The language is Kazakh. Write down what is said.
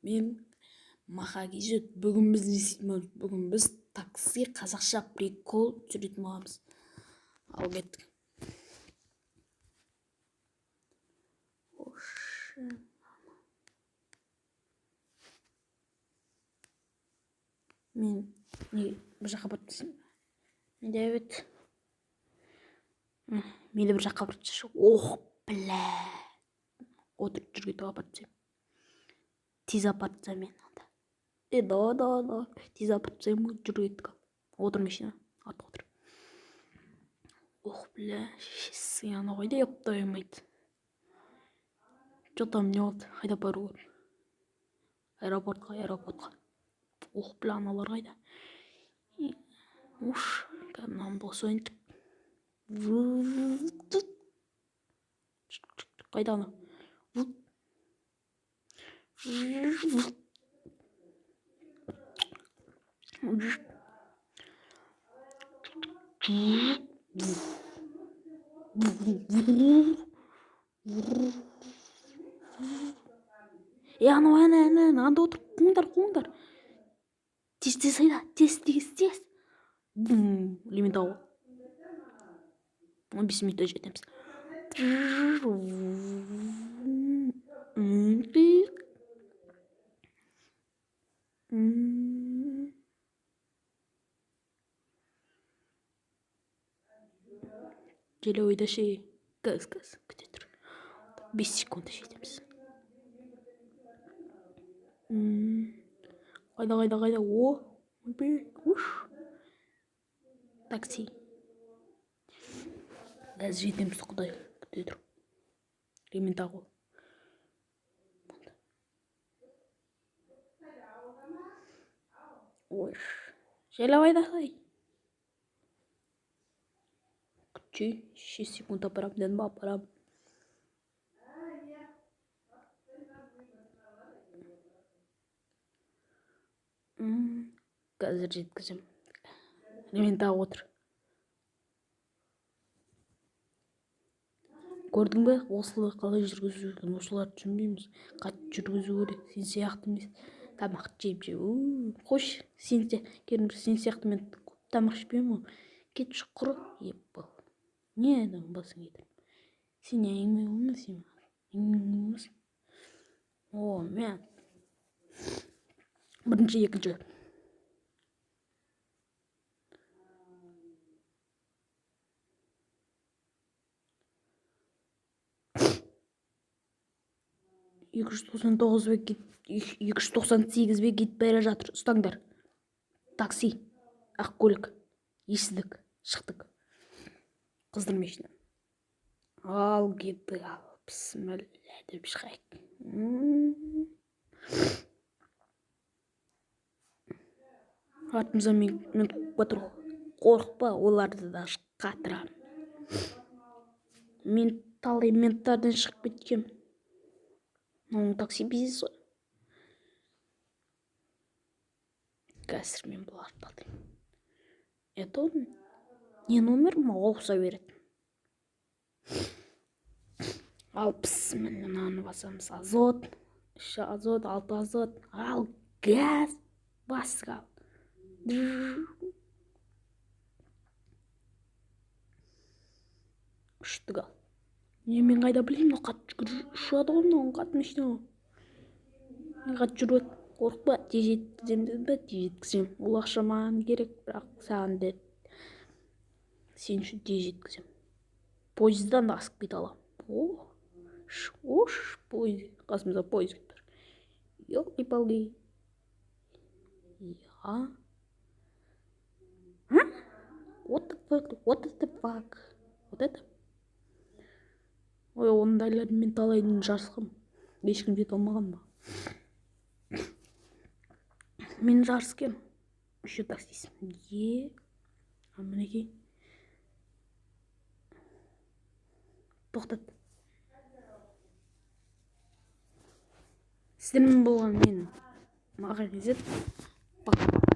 мен Маха Кежет. Бүгін біз не істейтін бүгін біз такси қазақша прикол түсіретін боламыз. Ал кеттік. Мен бір жаққа барып тұрсам. Мен Давид. Мені бір жаққа барып тұршы. Бля. Отырып жүргенде апарып тұрсам. Тез апарып тұрсам мен анда. Да. Тез апарып тұрсам жүргенде. Отыр машина. Артық отыр. Бля. Шешесі ана қойда ептай алмайды. Что там не oldu? Қайда бару керек? Аэропортқа. Бля, аналар қайда? Мынаны болса ойындық. Қайда ана? Анда отыр. Қуыңдар. Тез айда. Тез. Лимит ауыл. 15 минутта жетеміз. Желе ойда ше. Газ. Күте тұр. 5 секундта жетеміз. Қайда. Такси. Газ жетеміз құдай. Күте тұр. Ремент ағыл. Желе ойда қай. Күтші. 6 секундта барам. Ден ба барам. Қазір жеткізем. Ремент ағыл отыр. Көрдің бе? Осылы қалай жүргізу жүрген. Осыларды түсінбейміз. Қатты жүргізу керек. Сен сияқты емес. Тамақ жеп. Қош. Сен сияқты мен тамақ ішпеймін. Кет шыққыры. Еп бол. Не адам басың етіп. Сен әңгіме болмасың. Мен. Бірінші, екінші. «298 бе кетіп бара жатыр. Ұстаңдар. Такси. Ақ көлік. Естідік. Шықтық. Қыздар машина. Ал кетті. Бісміллә деп шығайық. Артымыздан мен отыр. Қорықпа, оларды да қатырам. Мен талай менттардан шығып кеткем. Оның такси бизнес ғой. Қазір мен бұларды алдым. Это он? Не номер ма? Оқыса береді. Ал бісміллә, мынаны басамыз. Азот. 3 азот, 6 азот. Ал газ. Басық ал. Үштік ал. Мен қайда білеймін, қатты ұшады ғой мынау, қатты машина. Қатты жүреді. Қорықпа, тез жеткізем деді бе? Тез жеткізем. Ол ақша маған керек, бірақ саған деді. Сен үшін тез жеткізем. Поездан да асып кете алам. Поезд. Қасымызда поезд кетті. Елки-палки. What the fuck? Вот это? Ой, ондайларды мен талайдың жарысқым. Ешкім жете алмаған ба? Мен жарыскем. Еще таксист. Мінекей. Тоқтат. Сіздермен болған мен Маха Кежет. Пока.